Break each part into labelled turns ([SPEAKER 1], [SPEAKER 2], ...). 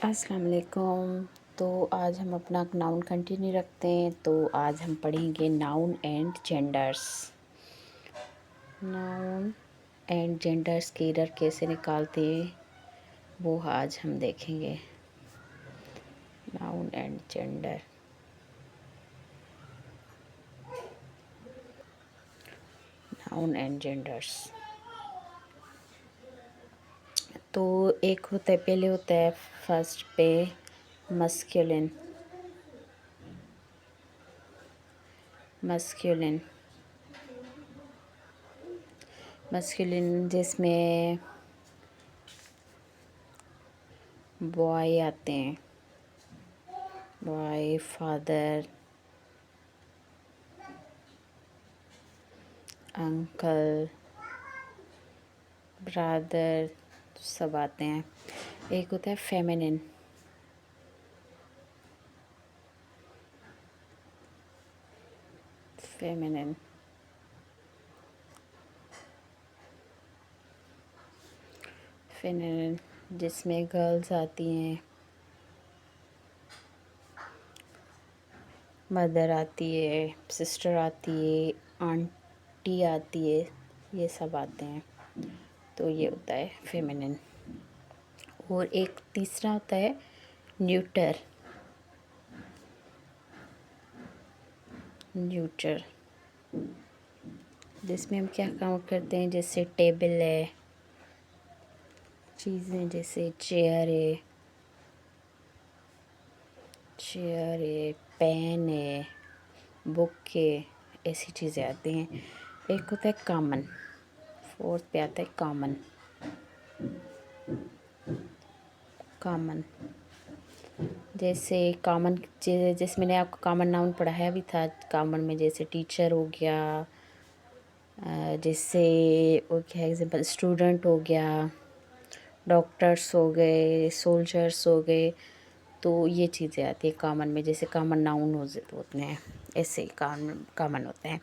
[SPEAKER 1] अस्सलाम वालेकुम। तो आज हम अपना नाउन कंटिन्यू रखते हैं। तो आज हम पढ़ेंगे noun and genders. Noun and genders के एरर कैसे निकालते हैं वो आज हम देखेंगे। Noun and gender, noun and genders. तो एक होता है, पहले होता है फर्स्ट पे मस्कुलिन। मस्कुलिन मस्कुलिन जिसमें बॉय आते हैं, बॉय, फादर, अंकल, ब्रदर सब आते हैं। एक होता है फेमिनिन। फेमिनिन फेमिनिन जिसमें गर्ल्स आती हैं, मदर आती है, सिस्टर आती है, आंटी आती है, ये सब आते हैं। तो ये होता है फेमिनिन। और एक तीसरा होता है न्यूटर। न्यूटर जिसमें हम क्या काम करते हैं, जैसे टेबल है, चीज़ें जैसे चेयर है, पेन है, बुक है, ऐसी चीज़ें आती हैं। एक होता है कॉमन। फोर्थ पे आता है कॉमन। कॉमन जैसे कॉमन, जैसे मैंने आपको कॉमन नाउन पढ़ाया भी था। कॉमन में जैसे टीचर हो गया, जैसे वो क्या एग्जांपल, स्टूडेंट हो गया, डॉक्टर्स हो गए, सोल्जर्स हो गए। तो ये चीज़ें आती है कॉमन में, जैसे कॉमन नाउन होते हैं, ऐसे ही कॉमन होते हैं।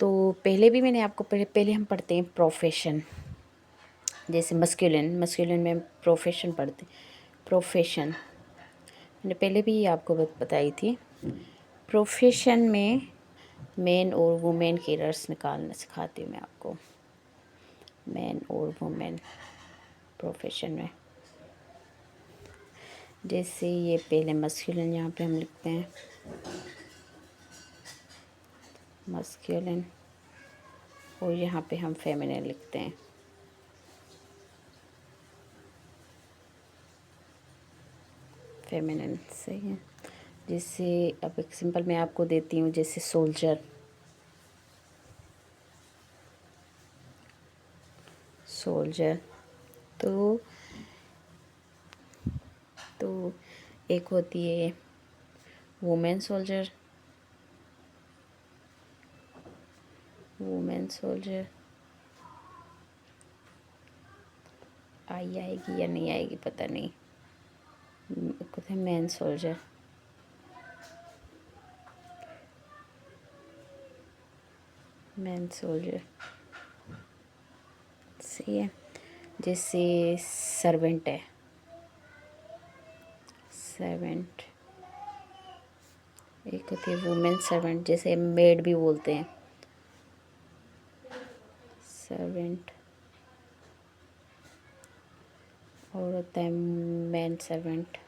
[SPEAKER 1] तो पहले भी मैंने आपको पहले हम पढ़ते हैं प्रोफेशन। जैसे मस्कुलिन में प्रोफेशन पढ़ते हैं। प्रोफेशन मैंने पहले भी आपको बताई थी। प्रोफेशन में मेन और वुमेन के एरर्स निकालना सिखाती हूँ मैं आपको। मेन और वुमेन प्रोफेशन में, जैसे ये पहले मस्कुलिन यहाँ पे हम लिखते हैं, मस्कुलिन, और यहाँ पे हम फेमिनिन लिखते हैं। फेमिनिन सही है। जैसे अब एक सिंपल मैं आपको देती हूँ, जैसे सोल्जर। सोल्जर तो एक होती है वुमेन सोल्जर। वुमेन सोल्जर आएगी या नहीं आएगी पता नहीं। एक होता है मैन सोल्जर। मैन सोल्जर सही है। जैसे सर्वेंट है, सर्वेंट। एक होती है वुमेन सर्वेंट, जैसे मेड भी बोलते हैं, सर्वेंट। और होता है मैन सर्वेंट।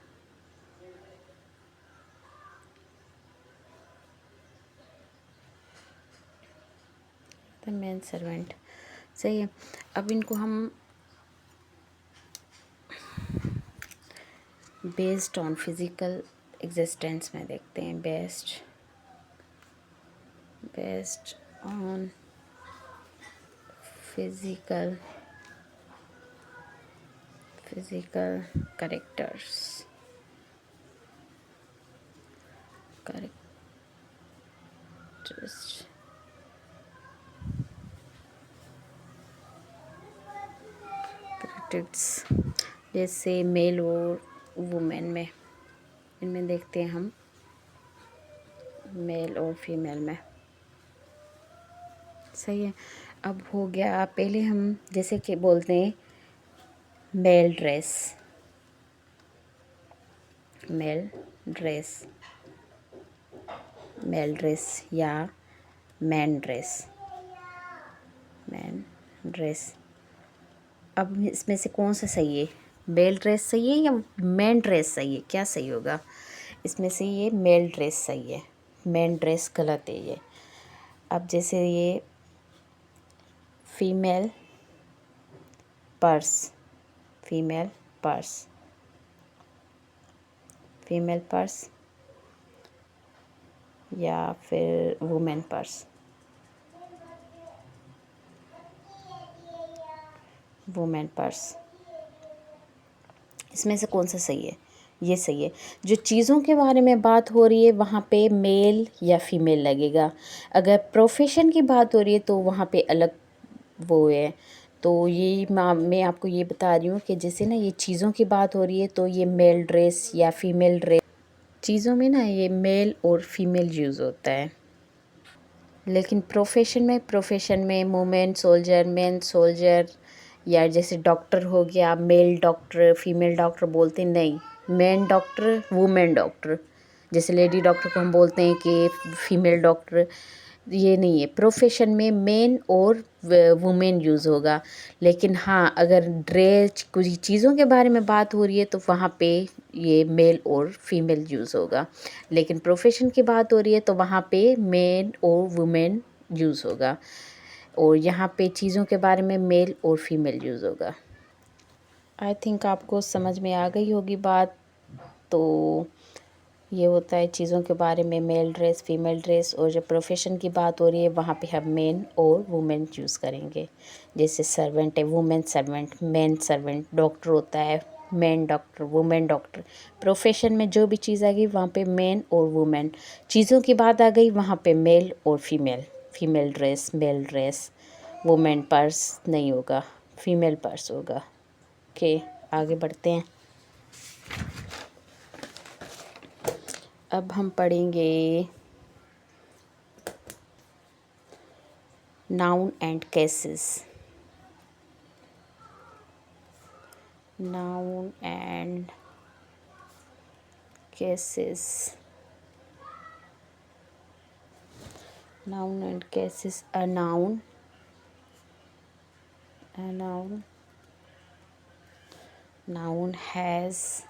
[SPEAKER 1] तो मैन सर्वेंट सही है। अब इनको हम बेस्ड ऑन फिज़िकल एग्जिस्टेंस में देखते हैं। Based on physical characters. Characters जैसे मेल और वुमेन में, इनमें देखते हैं हम मेल और फीमेल में। सही है। अब हो गया, पहले हम जैसे कि बोलते हैं male dress. Male dress, male dress या मैन ड्रेस, मैन ड्रेस। अब इसमें से कौन सा सही है, मेल ड्रेस सही है या मैन ड्रेस सही है, क्या सही होगा? इसमें से ये मेल ड्रेस सही है, मैन ड्रेस गलत है ये। अब जैसे ये female purse, female purse, female purse या फिर वुमेन पर्स, वुमेन पर्स, इसमें से कौन सा सही है? ये सही है। जो चीज़ों के बारे में बात हो रही है वहाँ पे मेल या फीमेल लगेगा। अगर प्रोफेशन की बात हो रही है तो वहाँ पे अलग वो है। तो ये मैं आपको ये बता रही हूँ कि जैसे ना ये चीज़ों की बात हो रही है तो ये मेल ड्रेस या फीमेल ड्रेस, चीज़ों में ना ये मेल और फीमेल यूज़ होता है। लेकिन प्रोफेशन में वुमेन सोल्जर, मैन सोल्जर, या जैसे डॉक्टर हो गया, मेल डॉक्टर फीमेल डॉक्टर बोलते नहीं, मैन डॉक्टर वुमेन डॉक्टर, जैसे लेडी डॉक्टर को हम बोलते हैं कि फीमेल डॉक्टर, ये नहीं है। प्रोफेशन में मेन और वुमेन यूज़ होगा। लेकिन हाँ, अगर ड्रेस कुछ चीज़ों के बारे में बात हो रही है तो वहाँ पे ये मेल और फीमेल यूज़ होगा। लेकिन प्रोफेशन की बात हो रही है तो वहाँ पे मेन और वुमेन यूज़ होगा। और यहाँ पे चीज़ों के बारे में मेल और फीमेल यूज़ होगा। आई थिंक आपको समझ में आ गई होगी बात। तो ये होता है चीज़ों के बारे में मेल ड्रेस, फीमेल ड्रेस, और जब प्रोफेशन की बात हो रही है वहाँ पे हम मेन और वुमेन यूज़ करेंगे। जैसे सर्वेंट है, women servant, man servant, doctor होता है man doctor, women doctor. Profession में जो भी चीज़ आ गई वहाँ पे मेन और वुमेन। चीज़ों की बात आ गई वहाँ पे मेल और female, female dress, male dress, women purse नहीं होगा, फीमेल पर्स होगा। ओके, आगे बढ़ते हैं। अब हम पढ़ेंगे noun and cases, noun and cases, noun and cases। A noun, a noun has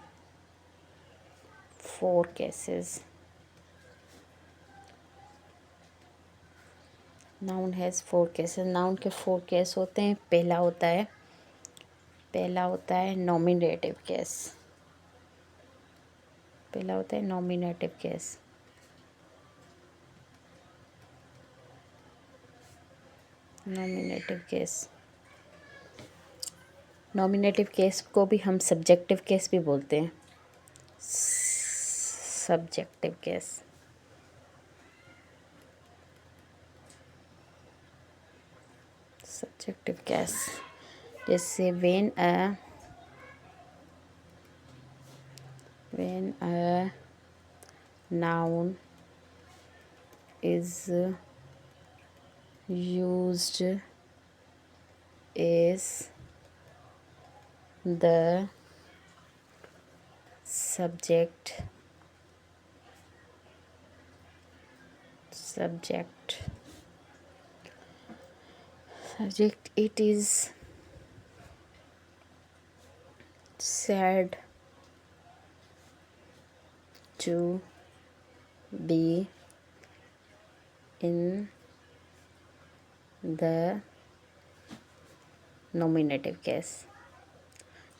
[SPEAKER 1] 4 cases, noun has 4 cases। noun के 4 केस होते हैं। पहला होता है नॉमिनेटिव केस, पहला होता है nominative case. Nominative case, nominative case को भी हम सब्जेक्टिव केस भी बोलते हैं, सब्जेक्टिव केस। सब्जेक्टिव केस जैसे when a noun is used as the subject it is said to be in the nominative case।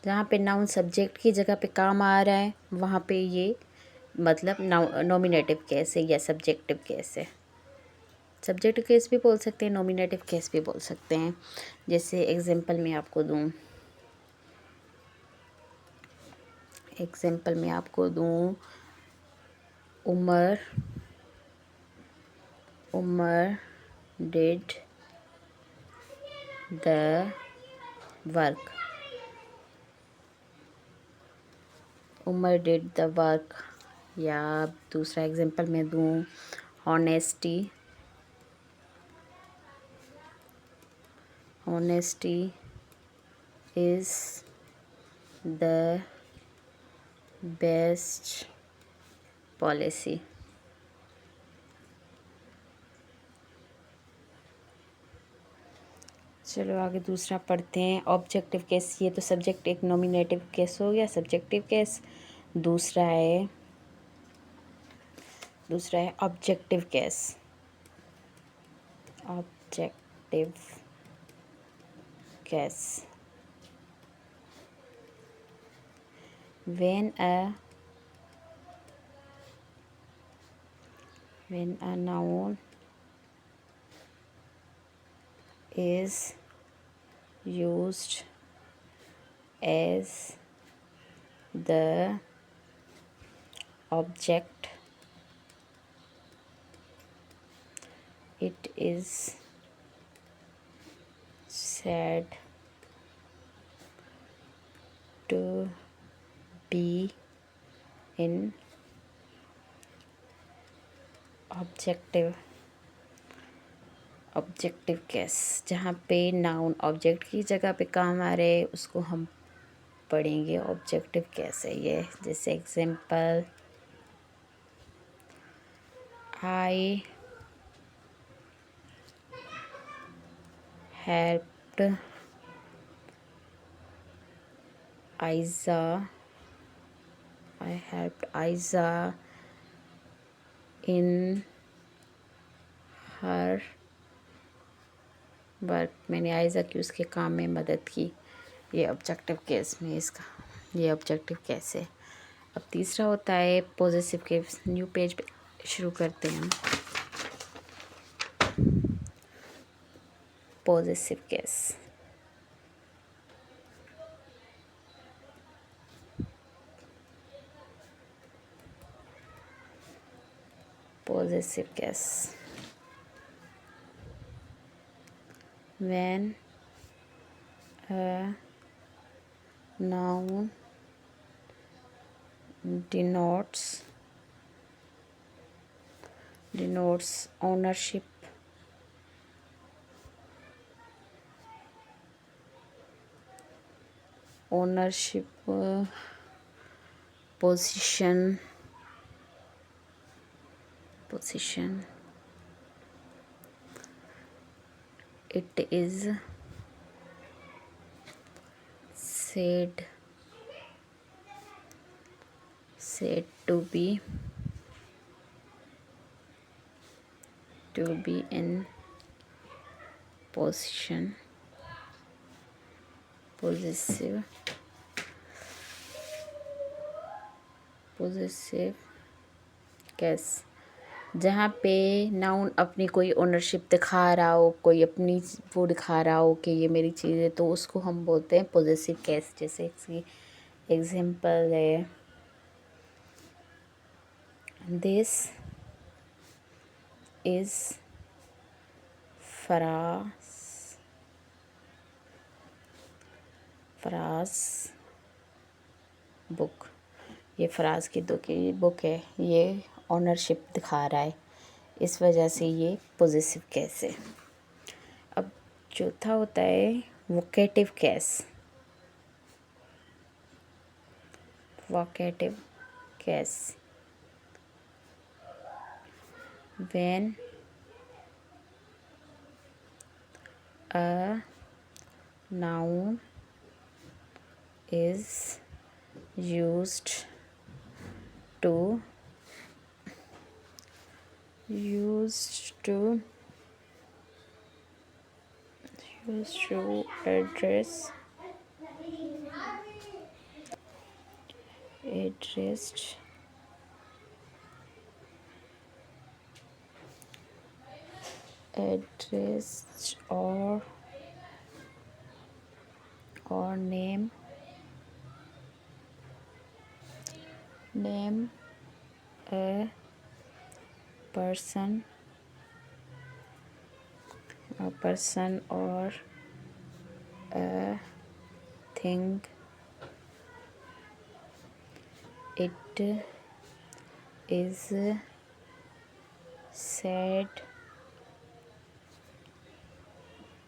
[SPEAKER 1] जहाँ पे नाउन सब्जेक्ट की जगह पे काम आ रहा है वहाँ पे ये मतलब नॉमिनेटिव केस है या सब्जेक्टिव केस है। सब्जेक्टिव केस भी बोल सकते हैं, नॉमिनेटिव केस भी बोल सकते हैं। जैसे एग्जांपल मैं आपको दूँ, Umar did the work, Umar did the work. या दूसरा एग्जांपल मैं दूँ, honesty is the best policy. चलो आगे दूसरा पढ़ते हैं। ऑब्जेक्टिव केस, ये तो सब्जेक्ट एक नॉमिनेटिव केस हो गया, सब्जेक्टिव केस। दूसरा है objective case. Objective case, when a noun is used as the object, it is said to be in objective case. जहाँ पे नाउन ऑब्जेक्ट की जगह पे काम आ रहे उसको हम पढ़ेंगे ऑब्जेक्टिव केस है ये। जैसे example, I helped Aiza in her work, मैंने आयजा की उसके काम में मदद की। ये ऑब्जेक्टिव केस में इसका, ये ऑब्जेक्टिव केस है। अब तीसरा होता है पॉजिटिव केस। न्यू पेज पे शुरू करते हैं हम। Positive case, positive case, when a noun denotes ownership, position, it is said to be in position, possessive case. जहाँ पे नाउन अपनी कोई ओनरशिप दिखा रहा हो, कोई अपनी वो दिखा रहा हो कि ये मेरी चीज़ है, तो उसको हम बोलते हैं पॉजिटिव केस। जैसे इसकी एग्जांपल है, दिस इज फराज बुक, ये फराज की बुक है, ये ओनरशिप दिखा रहा है, इस वजह से ये पॉजिटिव केस है। अब चौथा होता है vocative case. Vocative case, when a noun is used to address or name a person or a thing, it is said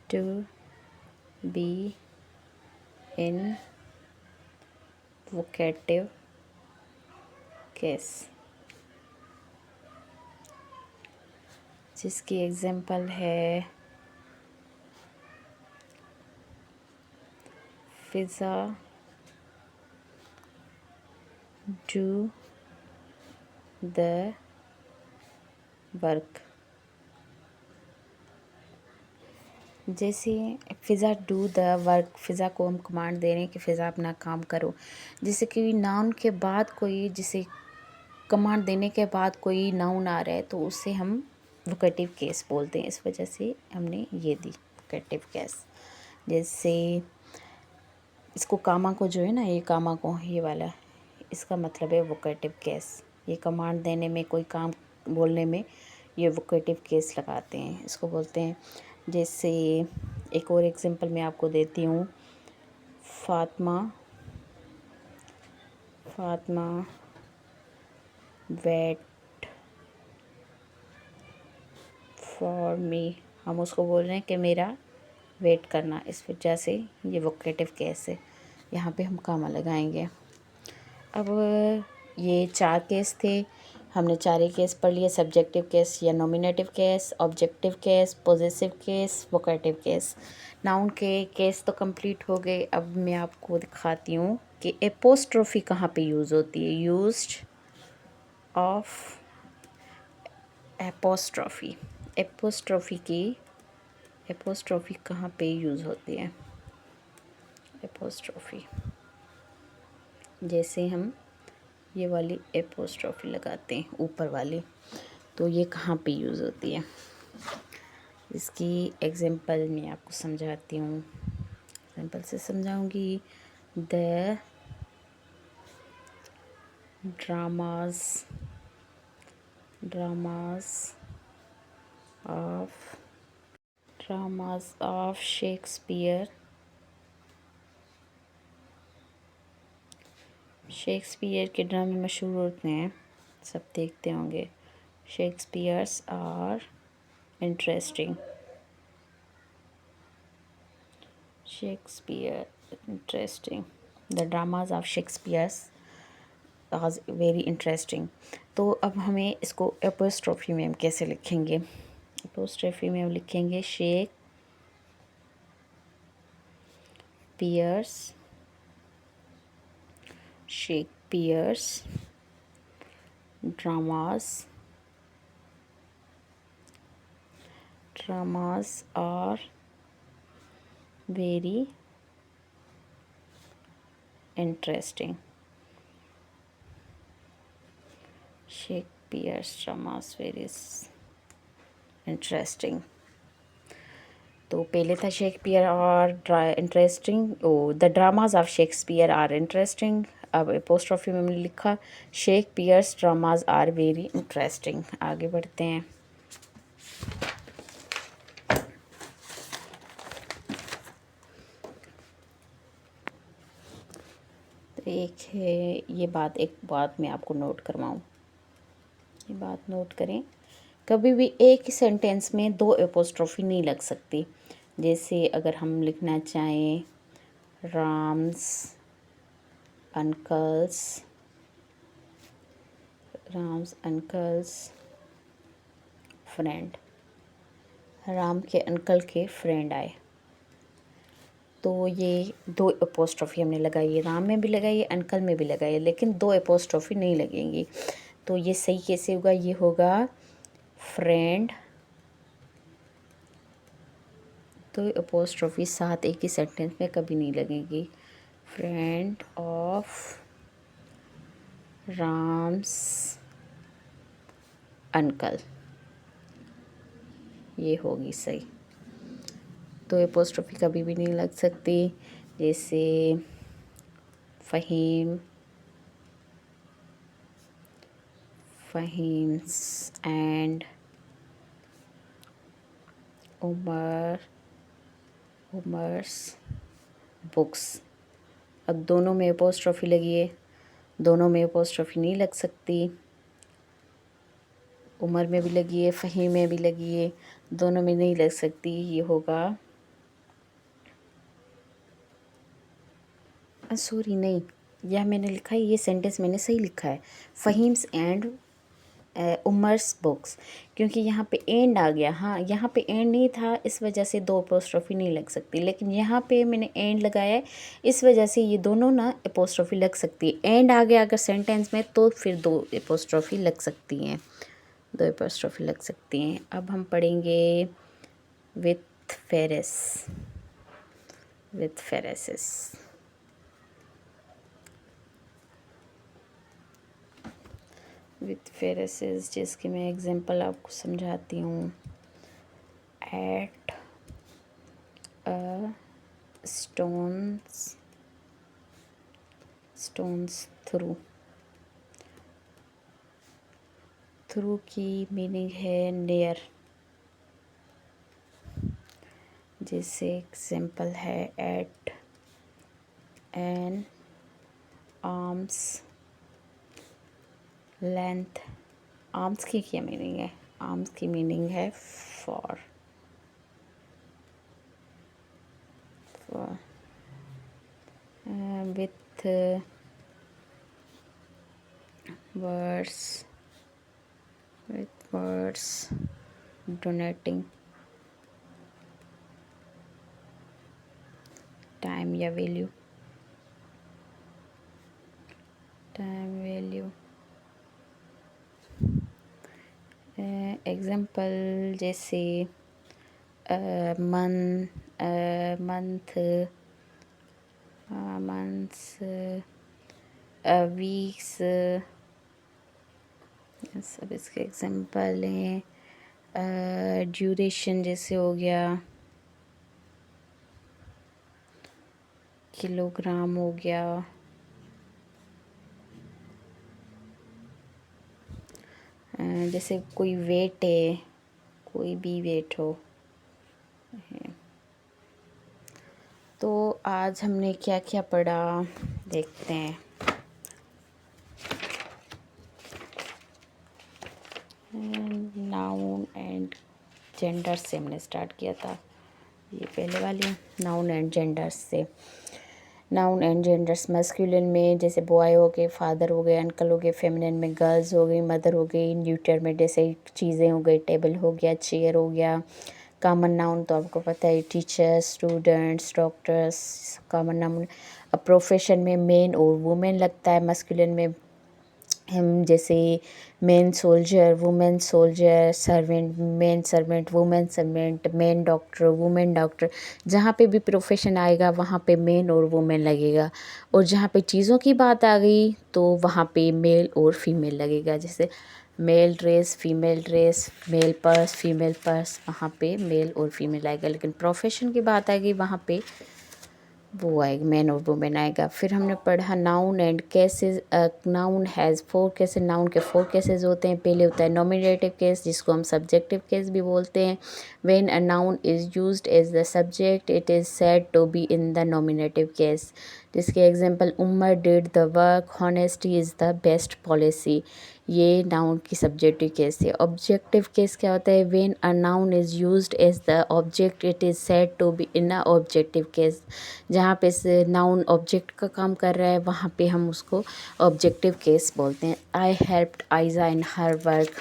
[SPEAKER 1] to be in vocative case, जिसकी एग्जांपल है फिज़ा डू द वर्क। जैसे फ़िज़ा do the work, फ़िज़ा को हम command दे रहे हैं कि फ़िज़ा अपना काम करो। जैसे कि नाउन के बाद कोई, जैसे कमांड देने के बाद कोई नाउन आ रहा है तो उससे हम वोकेटिव केस बोलते हैं। इस वजह से हमने ये दी वोकेटिव केस। जैसे इसको कामा को जो है ना, ये कामा को ये वाला, इसका मतलब है वोकेटिव केस। ये कमांड देने में, कोई काम बोलने में ये वोकेटिव केस लगाते हैं, इसको बोलते हैं। जैसे एक और एग्जांपल मैं आपको देती हूँ। फातिमा वेट फॉर मी, हम उसको बोल रहे हैं कि मेरा वेट करना। इस वजह से ये वोकेटिव केस है, यहाँ पे हम कामा लगाएंगे। अब ये 4 केस थे, हमने 4 ही केस पढ़ लिए। सब्जेक्टिव केस या nominative case, objective case, possessive case, vocative case. Noun के केस तो कंप्लीट हो गए। अब मैं आपको दिखाती हूँ कि एपोस्ट्रोफी कहाँ पे यूज़ होती है। यूज्ड ऑफ एपोस्ट्रोफी, एपोस्ट्रोफी कहाँ पे यूज़ होती है। एपोस्ट्रोफी, जैसे हम ये वाली एपोस्ट्रोफी लगाते हैं ऊपर वाली, तो ये कहाँ पे यूज़ होती है। इसकी एग्जांपल मैं आपको समझाती हूँ, एग्जांपल से समझाऊंगी। द ड्रामास ऑफ शेक्सपियर के ड्रामे मशहूर होते हैं, सब देखते होंगे। Shakespeare's are interesting. The dramas of Shakespeare's are very interesting. तो अब हमें इसको एपोस्ट्रोफी में हम कैसे लिखेंगे। एपोस्ट्रोफी में हम लिखेंगे Shakespeare's dramas are very interesting. Shakespeare's dramas very interesting. तो पहले था शेक्सपियर और interesting, the dramas of Shakespeare are interesting. अब एपोस्ट्रोफी में हमने लिखा Shakespeare's dramas are very interesting. आगे बढ़ते हैं। तो एक बात मैं आपको नोट करवाऊँ, ये बात नोट करें, कभी भी एक ही सेंटेंस में 2 एपोस्ट्रोफी नहीं लग सकती। जैसे अगर हम लिखना चाहें राम्स अंकल्स फ्रेंड, राम के अंकल के फ्रेंड आए, तो ये 2 एपोस्ट्रोफी हमने लगाई है। राम में भी लगाई है, अंकल में भी लगाई है, लेकिन 2 एपोस्ट्रोफी नहीं लगेंगी। तो ये सही कैसे होगा, ये होगा फ्रेंड, 2 एपोस्ट्रोफी साथ एक ही सेंटेंस में कभी नहीं लगेगी। फ्रेंड ऑफ राम्स अंकल, ये होगी सही। तो एपोस्ट्रोफी कभी भी नहीं लग सकती। जैसे फहीम्स एंड उमर्स बुक्स। अब दोनों में एपोस्ट्रोफी लगी है, दोनों में एपोस्ट्रोफी नहीं लग सकती। उमर में भी लगी है, फ़हीम में भी लगी है, दोनों में नहीं लग सकती। ये होगा सॉरी नहीं, यह मैंने लिखा है, ये सेंटेंस मैंने सही लिखा है, फ़हीम्स एंड उमर्स बुक्स, क्योंकि यहाँ पे एंड आ गया। हाँ, यहाँ पे एंड नहीं था, इस वजह से दो अपोस्ट्रोफी नहीं लग सकती, लेकिन यहाँ पे मैंने एंड लगाया है, इस वजह से ये दोनों ना अपोस्ट्रोफी लग सकती है। एंड आ गया अगर सेंटेंस में तो फिर दो अपोस्ट्रोफी लग सकती हैं, दो अपोस्ट्रोफी लग सकती हैं। अब हम पढ़ेंगे with phrase, with phrases. With phrases जिसकी मैं एग्जांपल आपको समझाती हूँ। At a stone's throw, throw की मीनिंग है नियर, जैसे एग्जांपल है at an arm's length. Arm's की क्या मीनिंग है? आर्म्स की मीनिंग है far, with words, with words denoting time या वैल्यू, टाइम वैल्यू। एग्जांपल जैसे मंथ, मंथ्स, वीक्स, सब इसके एग्जांपल हैं। ड्यूरेशन जैसे हो गया, किलोग्राम हो गया, जैसे कोई वेट है, कोई भी वेट हो। तो आज हमने क्या क्या पढ़ा देखते हैं। नाउन एंड जेंडर से हमने स्टार्ट किया था, ये पहले वाली नाउन एंड जेंडर्स से। नाउन एंड जेंडर्स, मस्कुलिन में जैसे बॉय हो गए, फादर हो गए, अंकल हो गए, फेमिनिन में गर्ल्स हो गई, मदर हो गई, न्यूटर में जैसे चीज़ें हो गई, टेबल हो गया, चेयर हो गया। कॉमन नाउन तो आपको पता है, teachers, students, doctors common noun. अब प्रोफेशन में मेन और वुमेन लगता है, मस्कुलिन में हम जैसे main soldier, women soldier, servant, main servant, women servant, main doctor, women doctor. जहाँ पे भी प्रोफेशन आएगा वहाँ पे मेन और वुमेन लगेगा, और जहाँ पे चीज़ों की बात आ गई तो वहाँ पे मेल और फीमेल लगेगा। जैसे male dress, female dress, male purse, female purse, वहाँ पे मेल और फीमेल आएगा। लेकिन प्रोफेशन की बात आएगी वहाँ पे वो आएगा, मैन और वुमेन आएगा। फिर हमने पढ़ा noun and cases. Noun has 4 cases, noun के 4 केसेस होते हैं। पहले होता है नॉमिनेटिव केस, जिसको हम सब्जेक्टिव केस भी बोलते हैं। When a noun is used as the subject it is said to be in the nominative case. जिसके example Umar did the work, honesty is the best policy, ये नाउन की subjective case है। Objective case क्या होता है? When a noun is used as the object it is said to be in a objective case. जहाँ पे से noun object का काम कर रहा है वहाँ पे हम उसको ऑब्जेक्टिव केस बोलते हैं। I helped Aiza in her work,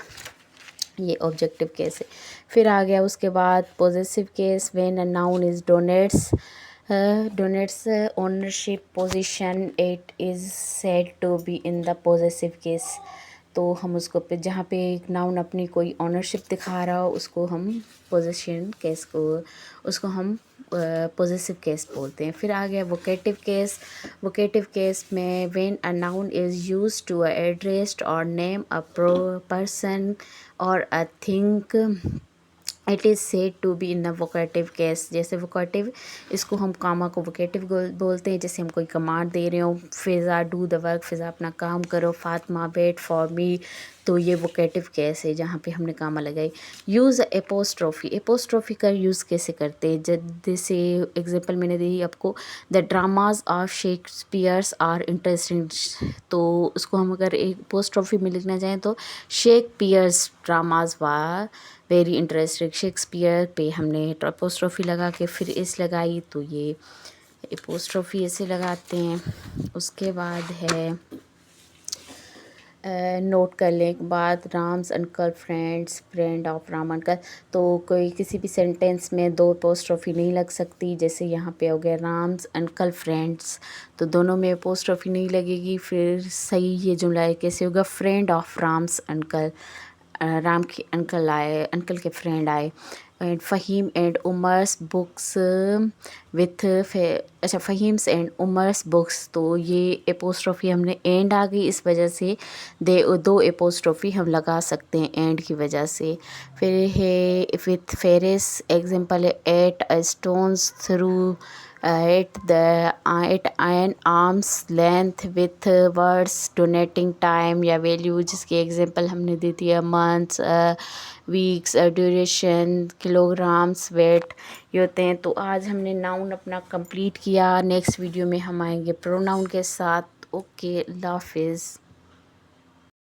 [SPEAKER 1] ये ऑब्जेक्टिव केस है। फिर आ गया उसके बाद possessive case. When a noun is denotes, denotes ownership position it is said to be in the possessive case. तो हम उसको पे जहाँ पे एक नाउन अपनी कोई ऑनरशिप दिखा रहा हो उसको हम पोजीशन केस को, उसको हम पॉजेसिव केस बोलते हैं। फिर आ गया वोकेटिव केस। वोकेटिव केस में when a noun is used to address or name a person or a think it is said to be in a vocative case. जैसे वोकेटिव, इसको हम कामा को वोकेटिव बोलते हैं। जैसे हम कोई कमांड दे रहे हो, फिज़ा डू द वर्क, फिज़ा अपना काम करो, फातिमा वेट फॉर मी, तो ये वोकेटिव केस है जहाँ पे हमने कामा लगाई। यूज़ एपोस्ट्रोफी, एपोस्ट्रोफी का यूज़ कैसे करते हैं? जैसे एग्जांपल मैंने दी आपको, the dramas of Shakespeare's are interesting, तो उसको हम अगर एक एपोस्ट्रोफी में लिखना चाहें तो शेक्सपियर्स ड्रामाज वार वेरी इंटरेस्टिंग। शेक्सपियर पे हमने एपोस्ट्रोफी लगा के फिर इस लगाई तो ये एपोस्ट्रोफी ऐसे लगाते हैं। उसके बाद है नोट कर लें एक बात, Ram's uncle friends, friend of Ram uncle. तो कोई किसी भी सेंटेंस में दो एपोस्ट्रोफी नहीं लग सकती। जैसे यहाँ पे हो गया राम्स अंकल फ्रेंड्स, तो दोनों में एपोस्ट्रोफी नहीं लगेगी। फिर सही ये जुमला है कैसे होगा, friend of Ram's uncle, Ram के अंकल आए, अंकल के फ्रेंड आए। And Faheem and Umar's books with, अच्छा फ़हीम्स एंड उमर्स बुक्स, तो ये एपोस्ट्रोफी हमने एंड आ गई इस वजह से दो एपोस्ट्रोफी हम लगा सकते हैं एंड की वजह से। फिर है विथ फेरिस, एग्जाम्पल है at a stone's throw at an arm's length with words denoting time या वैल्यू, जिसकी एग्जांपल हमने दी थी months, weeks, duration, kilograms, weight, ये होते हैं। तो आज हमने नाउन अपना कंप्लीट किया। नेक्स्ट वीडियो में हम आएंगे प्रोनाउन के साथ। ओके, अल्लाह हाफिज़।